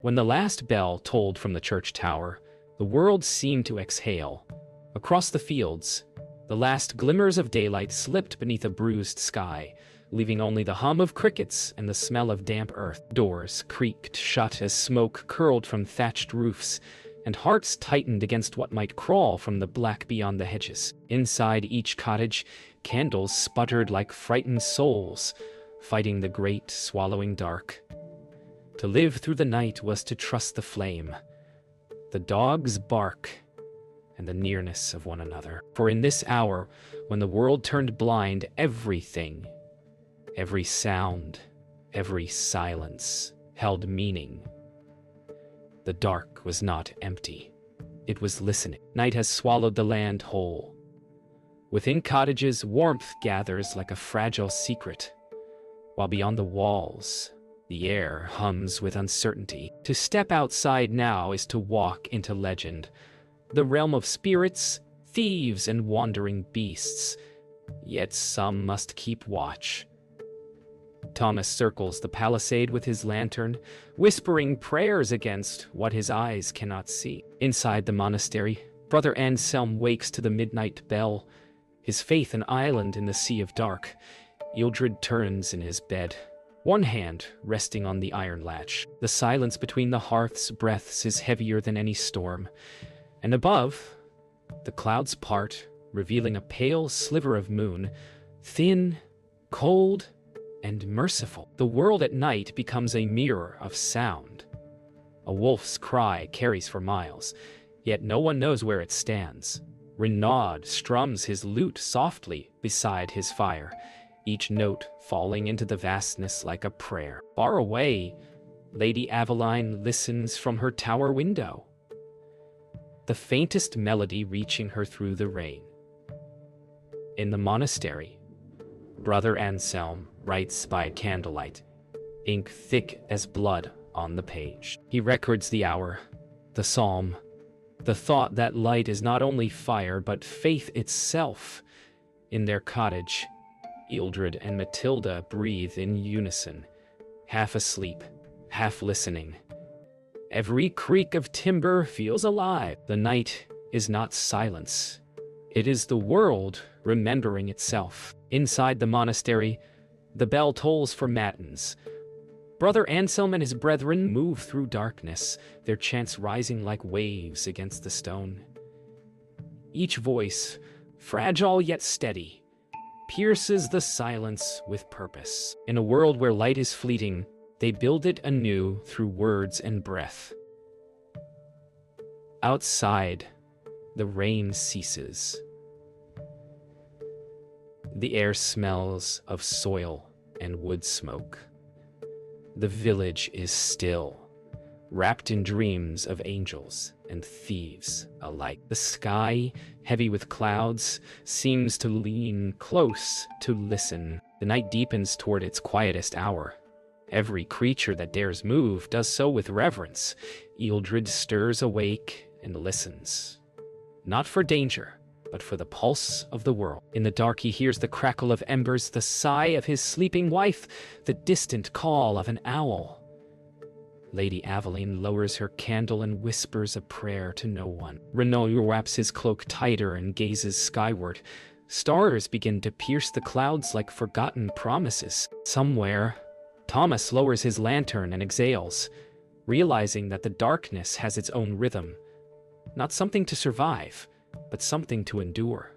When the last bell tolled from the church tower, the world seemed to exhale. Across the fields, the last glimmers of daylight slipped beneath a bruised sky, leaving only the hum of crickets and the smell of damp earth. Doors creaked shut as smoke curled from thatched roofs, and hearts tightened against what might crawl from the black beyond the hedges. Inside each cottage, candles sputtered like frightened souls, fighting the great, swallowing dark. To live through the night was to trust the flame, the dog's bark, and the nearness of one another. For in this hour, when the world turned blind, everything, every sound, every silence, held meaning. The dark was not empty. It was listening. Night has swallowed the land whole. Within cottages, warmth gathers like a fragile secret, while beyond the walls, the air hums with uncertainty. To step outside now is to walk into legend, the realm of spirits, thieves, and wandering beasts. Yet some must keep watch. Thomas circles the palisade with his lantern, whispering prayers against what his eyes cannot see. Inside the monastery, Brother Anselm wakes to the midnight bell, his faith an island in the sea of dark. Ealdred turns in his bed, one hand resting on the iron latch. The silence between the hearth's breaths is heavier than any storm, and above, the clouds part, revealing a pale sliver of moon, thin, cold, and merciful. The world at night becomes a mirror of sound. A wolf's cry carries for miles, yet no one knows where it stands. Renaud strums his lute softly beside his fire, each note falling into the vastness like a prayer. Far away, Lady Aveline listens from her tower window, the faintest melody reaching her through the rain. In the monastery, Brother Anselm writes by candlelight, ink thick as blood on the page. He records the hour, the psalm, the thought that light is not only fire but faith itself. In their cottage, Ealdred and Matilda breathe in unison, half asleep, half listening. Every creak of timber feels alive. The night is not silence. It is the world remembering itself. Inside the monastery, the bell tolls for matins. Brother Anselm and his brethren move through darkness, their chants rising like waves against the stone. Each voice, fragile yet steady, pierces the silence with purpose. In a world where light is fleeting, they build it anew through words and breath. Outside, the rain ceases. The air smells of soil and wood smoke. The village is still, wrapped in dreams of angels and thieves alike. The sky, heavy with clouds, seems to lean close to listen. The night deepens toward its quietest hour. Every creature that dares move does so with reverence. Ealdred stirs awake and listens, not for danger, but for the pulse of the world. In the dark he hears the crackle of embers, the sigh of his sleeping wife, the distant call of an owl. Lady Aveline lowers her candle and whispers a prayer to no one. Renaud wraps his cloak tighter and gazes skyward. Stars begin to pierce the clouds like forgotten promises. Somewhere, Thomas lowers his lantern and exhales, realizing that the darkness has its own rhythm, not something to survive, but something to endure.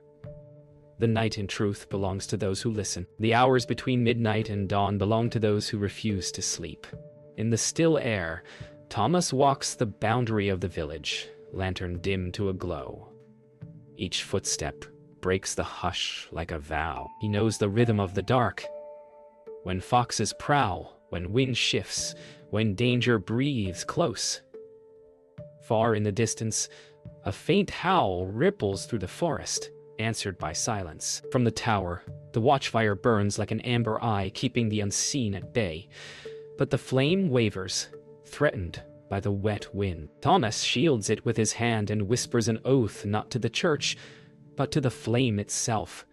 The night, in truth, belongs to those who listen. The hours between midnight and dawn belong to those who refuse to sleep. In the still air, Thomas walks the boundary of the village, lantern dim to a glow. Each footstep breaks the hush like a vow. He knows the rhythm of the dark. When foxes prowl, when wind shifts, when danger breathes close. Far in the distance, a faint howl ripples through the forest, answered by silence. From the tower, the watchfire burns like an amber eye, keeping the unseen at bay. But the flame wavers, threatened by the wet wind. Thomas shields it with his hand and whispers an oath not to the church, but to the flame itself.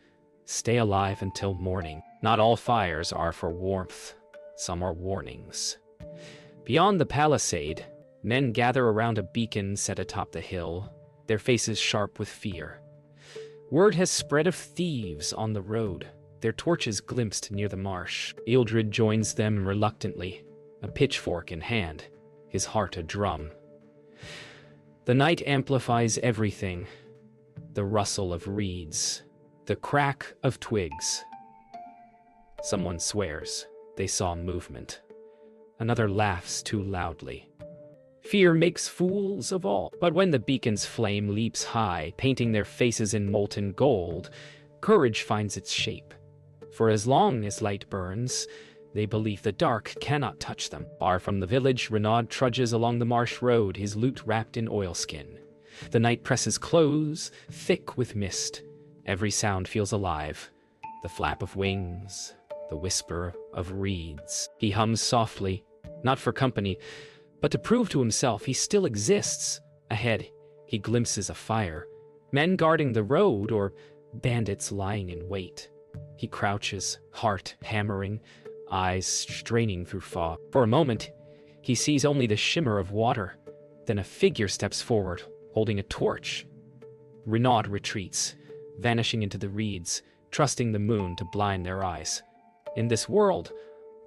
Stay alive until morning. Not all fires are for warmth. Some are warnings. Beyond the palisade, Men gather around a beacon set atop the hill, their faces sharp with fear. Word has spread of thieves on the road, their torches glimpsed near the marsh. Ildred joins them reluctantly, a pitchfork in hand, his heart a drum. The night amplifies everything: the rustle of reeds, the crack of twigs. Someone swears they saw movement. Another laughs too loudly. Fear makes fools of all. But when the beacon's flame leaps high, painting their faces in molten gold, courage finds its shape. For as long as light burns, they believe the dark cannot touch them. Far from the village, Renaud trudges along the marsh road, his lute wrapped in oilskin. The night presses close, thick with mist. Every sound feels alive. The flap of wings, the whisper of reeds. He hums softly, not for company, but to prove to himself he still exists. Ahead, he glimpses a fire, men guarding the road or bandits lying in wait. He crouches, heart hammering, eyes straining through fog. For a moment, he sees only the shimmer of water. Then a figure steps forward, holding a torch. Renaud retreats, vanishing into the reeds, trusting the moon to blind their eyes. In this world,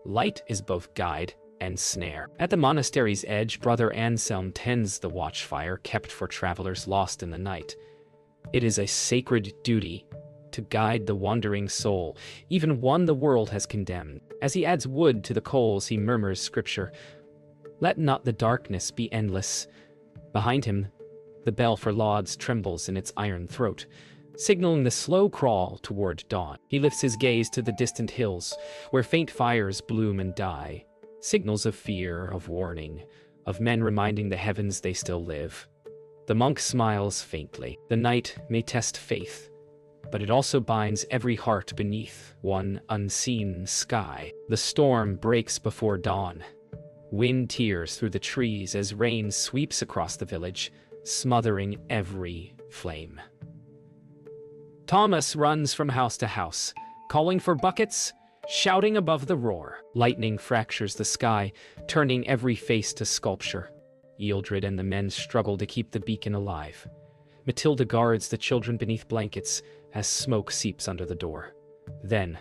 light is both guide and snare. At the monastery's edge, Brother Anselm tends the watchfire kept for travelers lost in the night. It is a sacred duty to guide the wandering soul, even one the world has condemned. As he adds wood to the coals, he murmurs scripture, "Let not the darkness be endless." Behind him, the bell for lauds trembles in its iron throat, signaling the slow crawl toward dawn. He lifts his gaze to the distant hills, where faint fires bloom and die. Signals of fear, of warning, of men reminding the heavens they still live. The monk smiles faintly. The night may test faith, but it also binds every heart beneath one unseen sky. The storm breaks before dawn. Wind tears through the trees as rain sweeps across the village, smothering every flame. Thomas runs from house to house, calling for buckets, shouting above the roar. Lightning fractures the sky, turning every face to sculpture. Ildred and the men struggle to keep the beacon alive. Matilda guards the children beneath blankets as smoke seeps under the door. Then,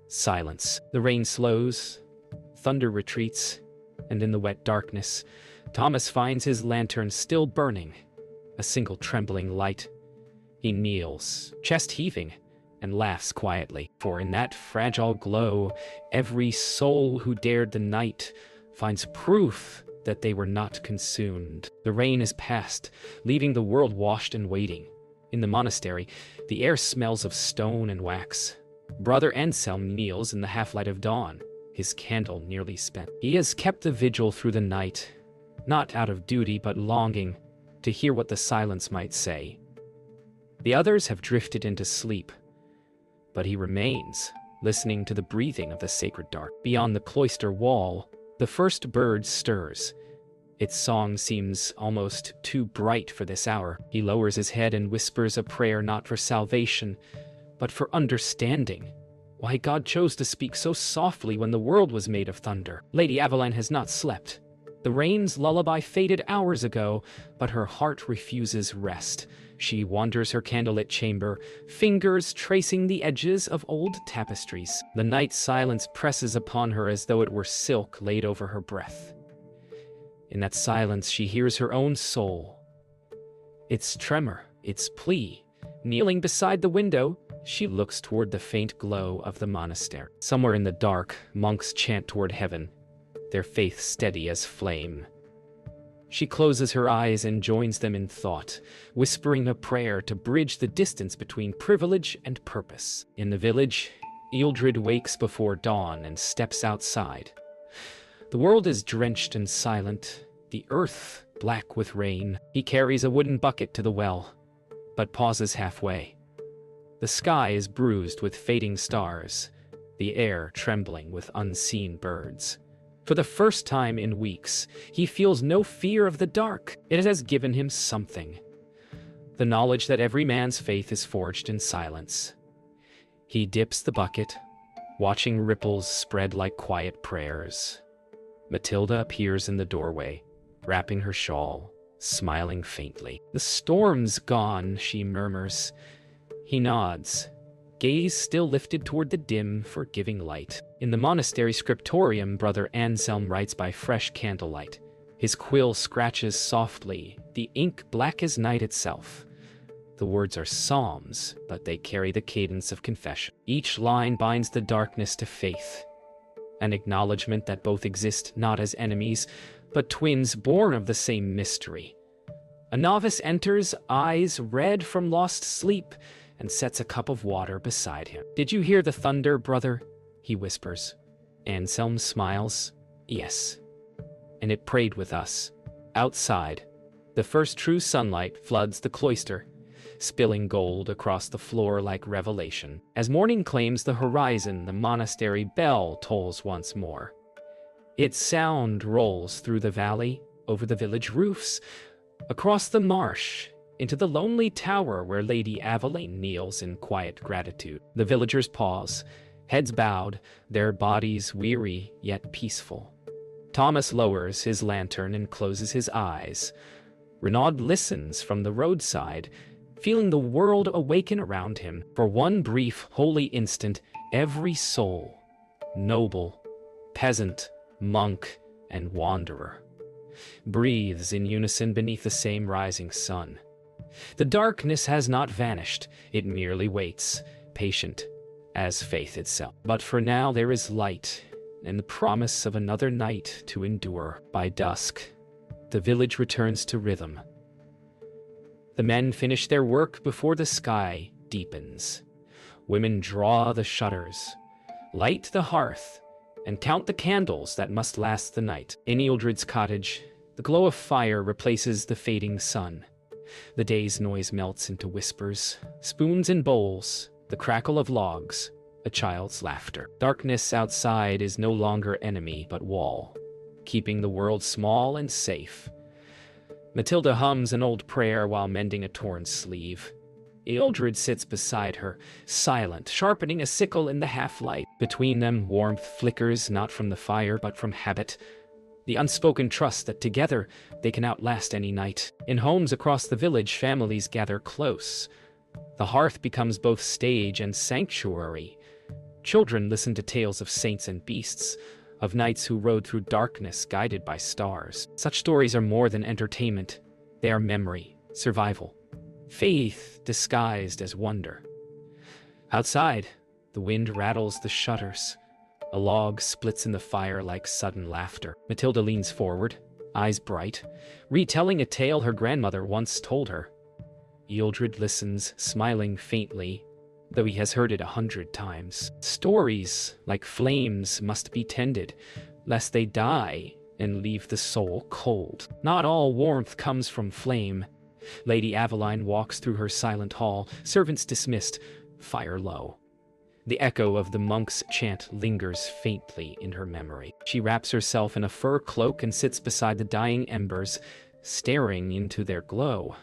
silence. The rain slows, thunder retreats, and in the wet darkness, Thomas finds his lantern still burning, a single trembling light. He kneels, chest heaving, and laughs quietly, for in that fragile glow, every soul who dared the night finds proof that they were not consumed. The rain is past, leaving the world washed and waiting. In the monastery, the air smells of stone and wax. Brother Anselm kneels in the half-light of dawn, his candle nearly spent. He has kept the vigil through the night, not out of duty but longing to hear what the silence might say. The others have drifted into sleep, but he remains, listening to the breathing of the sacred dark. Beyond the cloister wall, the first bird stirs. Its song seems almost too bright for this hour. He lowers his head and whispers a prayer not for salvation, but for understanding. Why God chose to speak so softly when the world was made of thunder. Lady Aveline has not slept. The rain's lullaby faded hours ago, but her heart refuses rest. She wanders her candlelit chamber, fingers tracing the edges of old tapestries. The night silence presses upon her as though it were silk laid over her breath. In that silence, she hears her own soul, its tremor, its plea. Kneeling beside the window, she looks toward the faint glow of the monastery. Somewhere in the dark, monks chant toward heaven, their faith steady as flame. She closes her eyes and joins them in thought, whispering a prayer to bridge the distance between privilege and purpose. In the village, Ildred wakes before dawn and steps outside. The world is drenched and silent, the earth black with rain. He carries a wooden bucket to the well, but pauses halfway. The sky is bruised with fading stars, the air trembling with unseen birds. For the first time in weeks, he feels no fear of the dark. It has given him something. The knowledge that every man's faith is forged in silence. He dips the bucket, watching ripples spread like quiet prayers. Matilda appears in the doorway, wrapping her shawl, smiling faintly. "The storm's gone," she murmurs. He nods, gaze still lifted toward the dim, forgiving light. In the monastery scriptorium, Brother Anselm writes by fresh candlelight. His quill scratches softly, the ink black as night itself. The words are psalms, but they carry the cadence of confession. Each line binds the darkness to faith, an acknowledgement that both exist not as enemies, but twins born of the same mystery. A novice enters, eyes red from lost sleep, and sets a cup of water beside him. "Did you hear the thunder, brother?" he whispers. Anselm smiles. "Yes." And it prayed with us. Outside, the first true sunlight floods the cloister, spilling gold across the floor like revelation. As morning claims the horizon, the monastery bell tolls once more. Its sound rolls through the valley, over the village roofs, across the marsh, into the lonely tower where Lady Aveline kneels in quiet gratitude. The villagers pause, heads bowed, their bodies weary yet peaceful. Thomas lowers his lantern and closes his eyes. Renaud listens from the roadside, feeling the world awaken around him. For one brief, holy instant, every soul, noble, peasant, monk, and wanderer, breathes in unison beneath the same rising sun. The darkness has not vanished, it merely waits, patient as faith itself. But for now there is light, and the promise of another night to endure. By dusk, the village returns to rhythm. The men finish their work before the sky deepens. Women draw the shutters, light the hearth, and count the candles that must last the night. In Ealdred's cottage, the glow of fire replaces the fading sun. The day's noise melts into whispers, spoons and bowls, the crackle of logs, a child's laughter. Darkness outside is no longer enemy but wall, keeping the world small and safe. Matilda hums an old prayer while mending a torn sleeve. Ealdred sits beside her, silent, sharpening a sickle in the half-light. Between them, warmth flickers not from the fire but from habit, the unspoken trust that together they can outlast any night. In homes across the village, families gather close. The hearth becomes both stage and sanctuary. Children listen to tales of saints and beasts, of knights who rode through darkness guided by stars. Such stories are more than entertainment. They are memory, survival, faith disguised as wonder. Outside, the wind rattles the shutters. A log splits in the fire like sudden laughter. Matilda leans forward, eyes bright, retelling a tale her grandmother once told her. Ealdred listens, smiling faintly, though he has heard it 100 times. Stories, like flames, must be tended, lest they die and leave the soul cold. Not all warmth comes from flame. Lady Aveline walks through her silent hall, servants dismissed, fire low. The echo of the monk's chant lingers faintly in her memory. She wraps herself in a fur cloak and sits beside the dying embers, staring into their glow.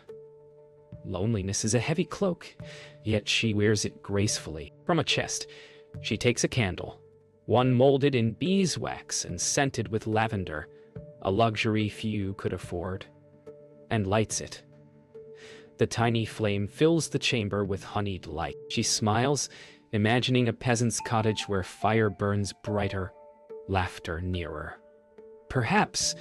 Loneliness is a heavy cloak, yet she wears it gracefully. From a chest, she takes a candle, one molded in beeswax and scented with lavender, a luxury few could afford, and lights it. The tiny flame fills the chamber with honeyed light. She smiles, imagining a peasant's cottage where fire burns brighter, laughter nearer. Perhaps,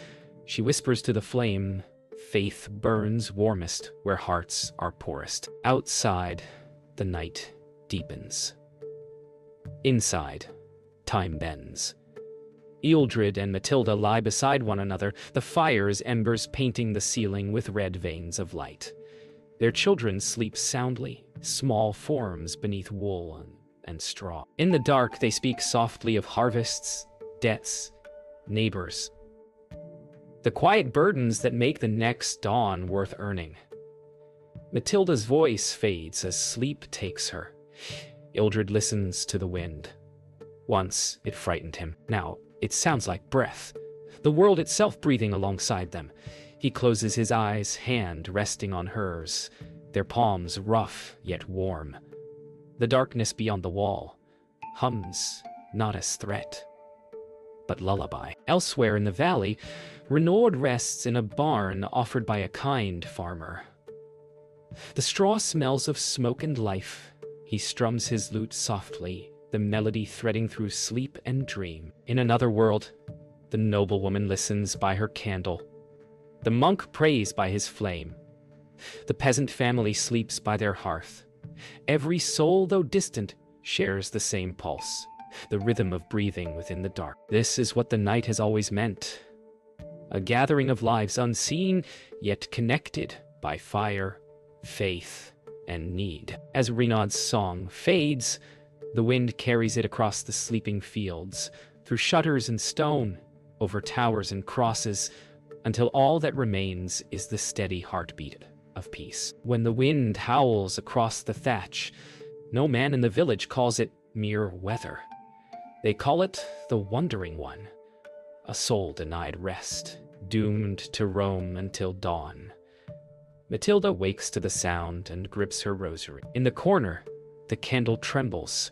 she whispers to the flame, faith burns warmest where hearts are poorest. Outside, the night deepens. Inside, time bends. Ealdred and Matilda lie beside one another, the fire's embers painting the ceiling with red veins of light. Their children sleep soundly, small forms beneath wool and straw. In the dark, they speak softly of harvests, debts, neighbors, the quiet burdens that make the next dawn worth earning. Matilda's voice fades as sleep takes her. Ealdred listens to the wind. Once, it frightened him. Now, it sounds like breath, the world itself breathing alongside them. He closes his eyes, hand resting on hers, their palms rough yet warm. The darkness beyond the wall hums, not as threat, but lullaby. Elsewhere in the valley, Renaud rests in a barn offered by a kind farmer. The straw smells of smoke and life. He strums his lute softly, the melody threading through sleep and dream. In another world, the noblewoman listens by her candle. The monk prays by his flame. The peasant family sleeps by their hearth. Every soul, though distant, shares the same pulse, the rhythm of breathing within the dark. This is what the night has always meant. A gathering of lives unseen, yet connected by fire, faith, and need. As Renaud's song fades, the wind carries it across the sleeping fields, through shutters and stone, over towers and crosses, until all that remains is the steady heartbeat of peace. When the wind howls across the thatch, no man in the village calls it mere weather. They call it the wandering one, a soul denied rest, doomed to roam until dawn. Matilda wakes to the sound and grips her rosary. In the corner, the candle trembles.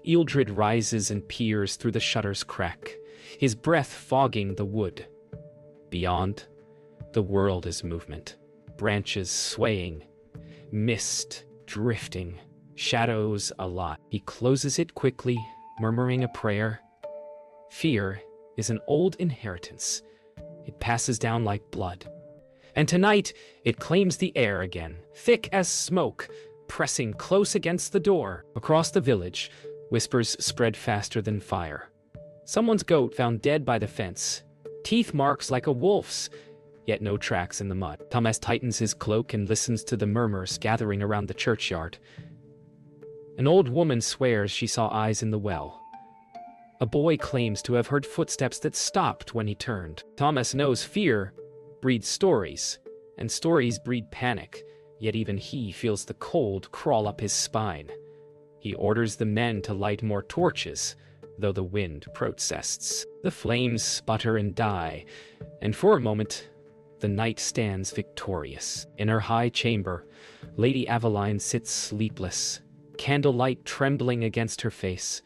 Ealdred rises and peers through the shutter's crack, his breath fogging the wood. Beyond, the world is movement, branches swaying, mist drifting, shadows alive. He closes it quickly, murmuring a prayer. Fear is an old inheritance. It passes down like blood. And tonight, it claims the air again, thick as smoke, pressing close against the door. Across the village, whispers spread faster than fire. Someone's goat found dead by the fence, teeth marks like a wolf's, yet no tracks in the mud. Thomas tightens his cloak and listens to the murmurs gathering around the churchyard. An old woman swears she saw eyes in the well. A boy claims to have heard footsteps that stopped when he turned. Thomas knows fear breeds stories, and stories breed panic, yet even he feels the cold crawl up his spine. He orders the men to light more torches, though the wind protests. The flames sputter and die, and for a moment, the night stands victorious. In her high chamber, Lady Aveline sits sleepless, candlelight trembling against her face.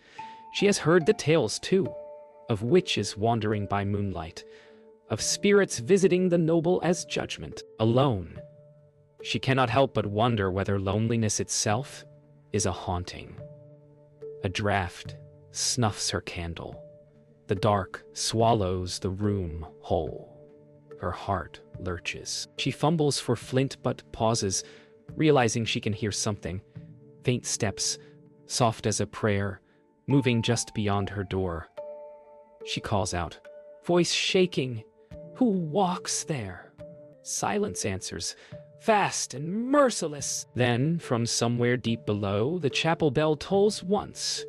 She has heard the tales, too, of witches wandering by moonlight, of spirits visiting the noble as judgment. Alone, she cannot help but wonder whether loneliness itself is a haunting. A draught snuffs her candle. The dark swallows the room whole. Her heart lurches. She fumbles for flint but pauses, realizing she can hear something. Faint steps, soft as a prayer, moving just beyond her door. She calls out, voice shaking, "Who walks there?" Silence answers, fast and merciless. Then, from somewhere deep below, the chapel bell tolls once,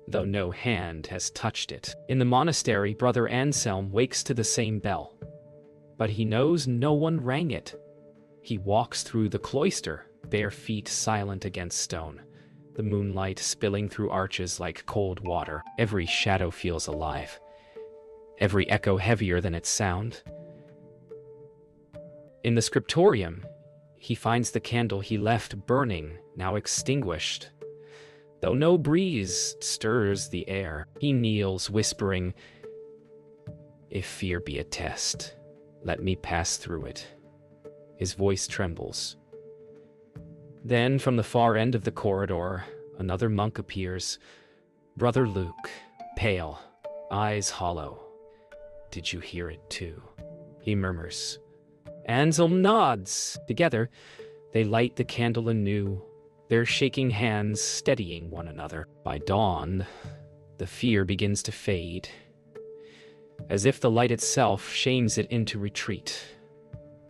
though no hand has touched it. In the monastery, Brother Anselm wakes to the same bell, but he knows no one rang it. He walks through the cloister, bare feet silent against stone, the moonlight spilling through arches like cold water. Every shadow feels alive, every echo heavier than its sound. In the scriptorium, he finds the candle he left burning, now extinguished. Though no breeze stirs the air, he kneels, whispering, "If fear be a test, let me pass through it." His voice trembles. Then, from the far end of the corridor, another monk appears. Brother Luke, pale, eyes hollow. "Did you hear it too?" he murmurs. Anselm nods. Together, they light the candle anew, their shaking hands steadying one another. By dawn, the fear begins to fade, as if the light itself shames it into retreat.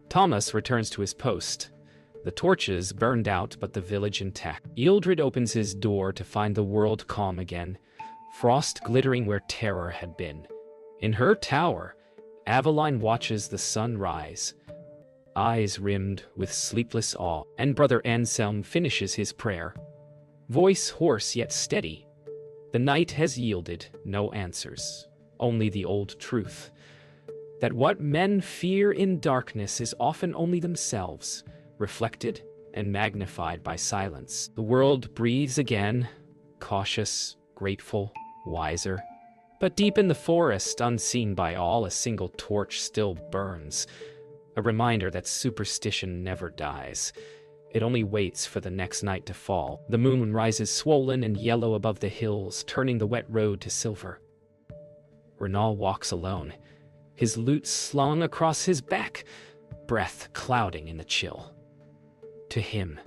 Thomas returns to his post, the torches burned out but the village intact. Ealdred opens his door to find the world calm again, frost glittering where terror had been. In her tower, Aveline watches the sun rise, eyes rimmed with sleepless awe, and Brother Anselm finishes his prayer, voice hoarse yet steady. The night has yielded no answers, only the old truth, that what men fear in darkness is often only themselves, reflected and magnified by silence. The world breathes again, cautious, grateful, wiser. But deep in the forest, unseen by all, a single torch still burns, a reminder that superstition never dies. It only waits for the next night to fall. The moon rises swollen and yellow above the hills, turning the wet road to silver. Renaud walks alone, his lute slung across his back, breath clouding in the chill. To him,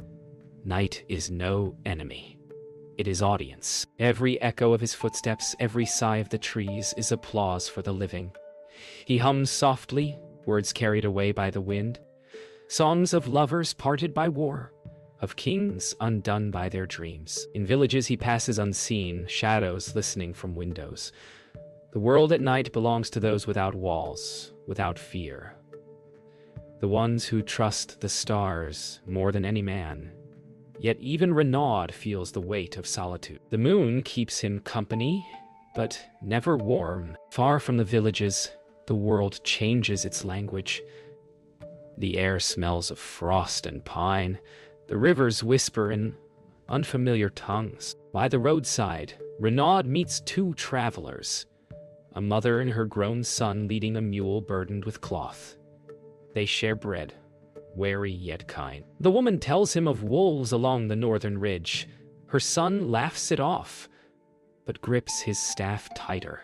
night is no enemy. It is audience. Every echo of his footsteps, every sigh of the trees is applause for the living. He hums softly, words carried away by the wind. Songs of lovers parted by war, of kings undone by their dreams. In villages he passes unseen, shadows listening from windows. The world at night belongs to those without walls, without fear. The ones who trust the stars more than any man. Yet even Renaud feels the weight of solitude. The moon keeps him company, but never warm. Far from the villages, the world changes its language. The air smells of frost and pine. The rivers whisper in unfamiliar tongues. By the roadside, Renaud meets two travelers, a mother and her grown son leading a mule burdened with cloth. They share bread, wary yet kind. The woman tells him of wolves along the northern ridge. Her son laughs it off, but grips his staff tighter.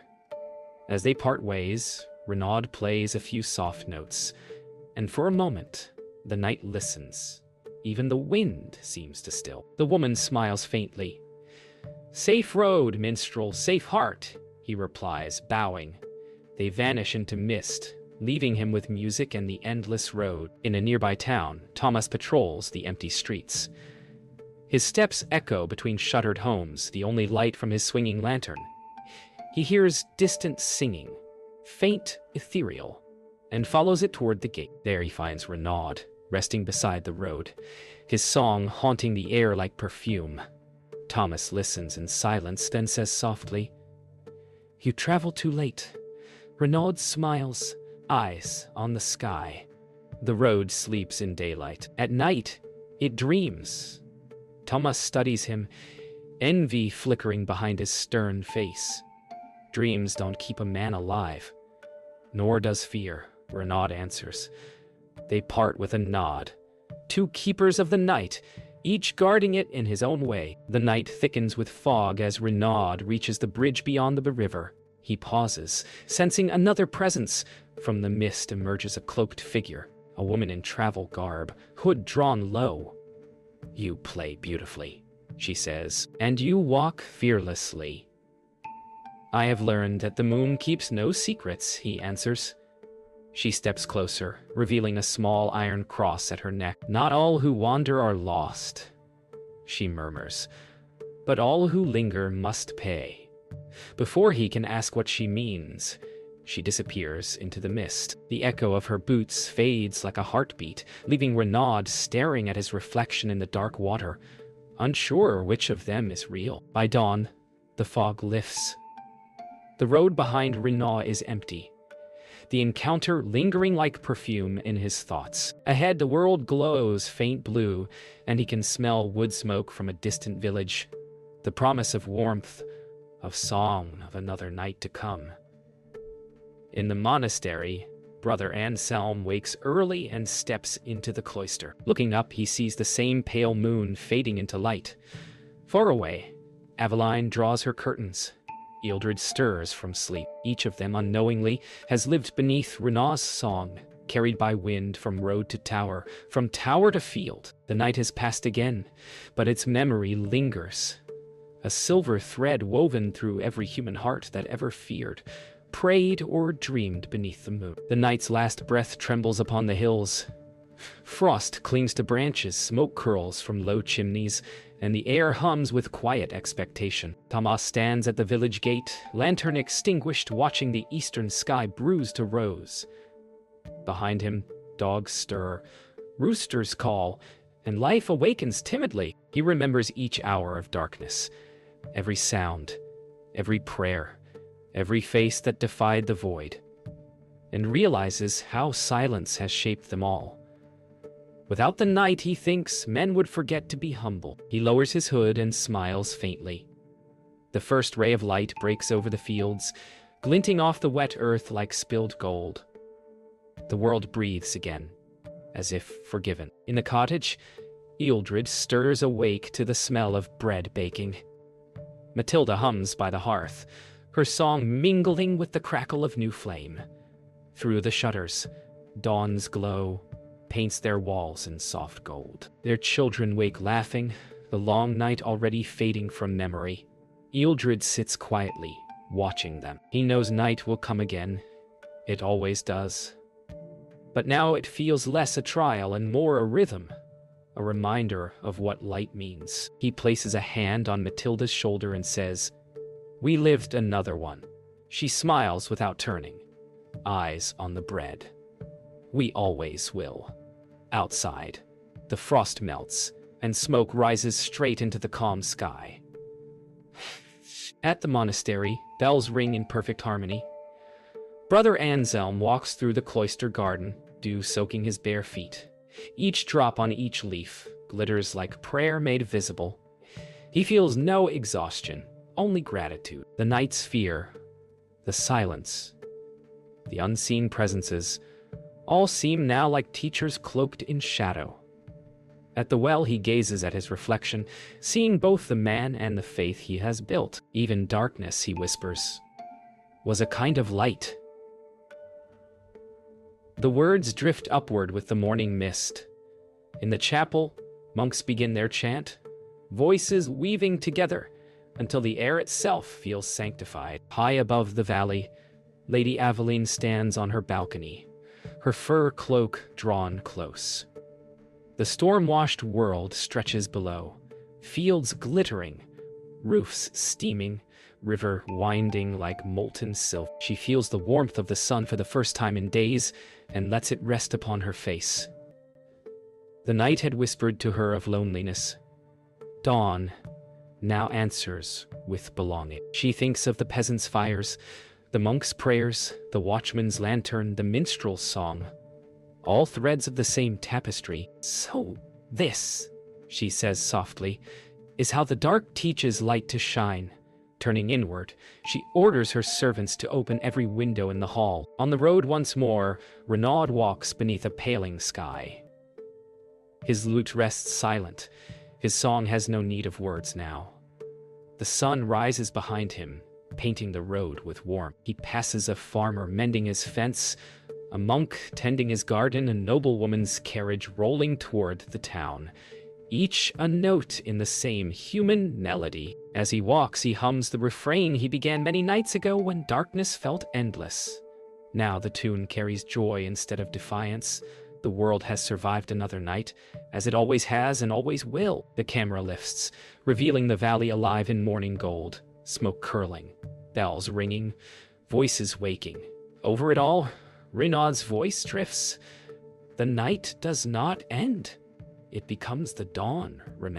As they part ways, Renaud plays a few soft notes, and for a moment, the night listens. Even the wind seems to still. The woman smiles faintly. "Safe road, minstrel, safe heart," he replies, bowing. They vanish into mist, leaving him with music and the endless road. In a nearby town, Thomas patrols the empty streets. His steps echo between shuttered homes, the only light from his swinging lantern. He hears distant singing, faint, ethereal, and follows it toward the gate. There he finds Renaud, resting beside the road, his song haunting the air like perfume. Thomas listens in silence, then says softly, "You travel too late." Renaud smiles, eyes on the sky. The road sleeps in daylight. At night, it dreams. Thomas studies him, envy flickering behind his stern face. Dreams don't keep a man alive. Nor does fear, Renaud answers. They part with a nod. Two keepers of the night, each guarding it in his own way. The night thickens with fog as Renaud reaches the bridge beyond the river. He pauses, sensing another presence. From the mist emerges a cloaked figure, a woman in travel garb, hood drawn low. "You play beautifully," she says, "and you walk fearlessly." "I have learned that the moon keeps no secrets," he answers. She steps closer, revealing a small iron cross at her neck. "Not all who wander are lost," she murmurs, "but all who linger must pay." Before he can ask what she means, she disappears into the mist. The echo of her boots fades like a heartbeat, leaving Renaud staring at his reflection in the dark water, unsure which of them is real. By dawn, the fog lifts. The road behind Renaud is empty, the encounter lingering like perfume in his thoughts. Ahead, the world glows faint blue, and he can smell wood smoke from a distant village, the promise of warmth, of song, of another night to come. In the monastery, Brother Anselm wakes early and steps into the cloister. Looking up, he sees the same pale moon fading into light. Far away, Aveline draws her curtains. Ealdred stirs from sleep. Each of them, unknowingly, has lived beneath Renaud's song, carried by wind from road to tower, from tower to field. The night has passed again, but its memory lingers. A silver thread woven through every human heart that ever feared, prayed, or dreamed beneath the moon. The night's last breath trembles upon the hills. Frost clings to branches, smoke curls from low chimneys, and the air hums with quiet expectation. Thomas stands at the village gate, lantern extinguished, watching the eastern sky bruise to rose. Behind him, dogs stir, roosters call, and life awakens timidly. He remembers each hour of darkness, every sound, every prayer, every face that defied the void, and realizes how silence has shaped them all. Without the night, he thinks, men would forget to be humble. He lowers his hood and smiles faintly. The first ray of light breaks over the fields, glinting off the wet earth like spilled gold. The world breathes again, as if forgiven. In the cottage, Ealdred stirs awake to the smell of bread baking. Matilda hums by the hearth, her song mingling with the crackle of new flame. Through the shutters, dawn's glow paints their walls in soft gold. Their children wake laughing, the long night already fading from memory. Ealdred sits quietly, watching them. He knows night will come again. It always does. But now it feels less a trial and more a rhythm, a reminder of what light means. He places a hand on Matilda's shoulder and says, "We lived another one." She smiles without turning, eyes on the bread. "We always will." Outside, the frost melts, and smoke rises straight into the calm sky. At the monastery, bells ring in perfect harmony. Brother Anselm walks through the cloister garden, dew soaking his bare feet. Each drop on each leaf glitters like prayer made visible. He feels no exhaustion, only gratitude. The night's fear, the silence, the unseen presences, all seem now like teachers cloaked in shadow. At the well he gazes at his reflection, seeing both the man and the faith he has built. Even darkness, he whispers, was a kind of light. The words drift upward with the morning mist. In the chapel, monks begin their chant, voices weaving together until the air itself feels sanctified. High above the valley, Lady Aveline stands on her balcony, her fur cloak drawn close. The storm-washed world stretches below, fields glittering, roofs steaming, river winding like molten silk. She feels the warmth of the sun for the first time in days and lets it rest upon her face. The night had whispered to her of loneliness. Dawn now answers with belonging. She thinks of the peasants' fires, the monks' prayers, the watchman's lantern, the minstrel's song. All threads of the same tapestry. "So this," she says softly, "is how the dark teaches light to shine." Turning inward, she orders her servants to open every window in the hall. On the road once more, Renaud walks beneath a paling sky. His lute rests silent. His song has no need of words now. The sun rises behind him, painting the road with warmth. He passes a farmer mending his fence, a monk tending his garden, a noblewoman's carriage rolling toward the town, each a note in the same human melody. As he walks, he hums the refrain he began many nights ago when darkness felt endless. Now the tune carries joy instead of defiance. The world has survived another night, as it always has and always will. The camera lifts, revealing the valley alive in morning gold, smoke curling, bells ringing, voices waking. Over it all, Renaud's voice drifts. The night does not end. It becomes the dawn, remember.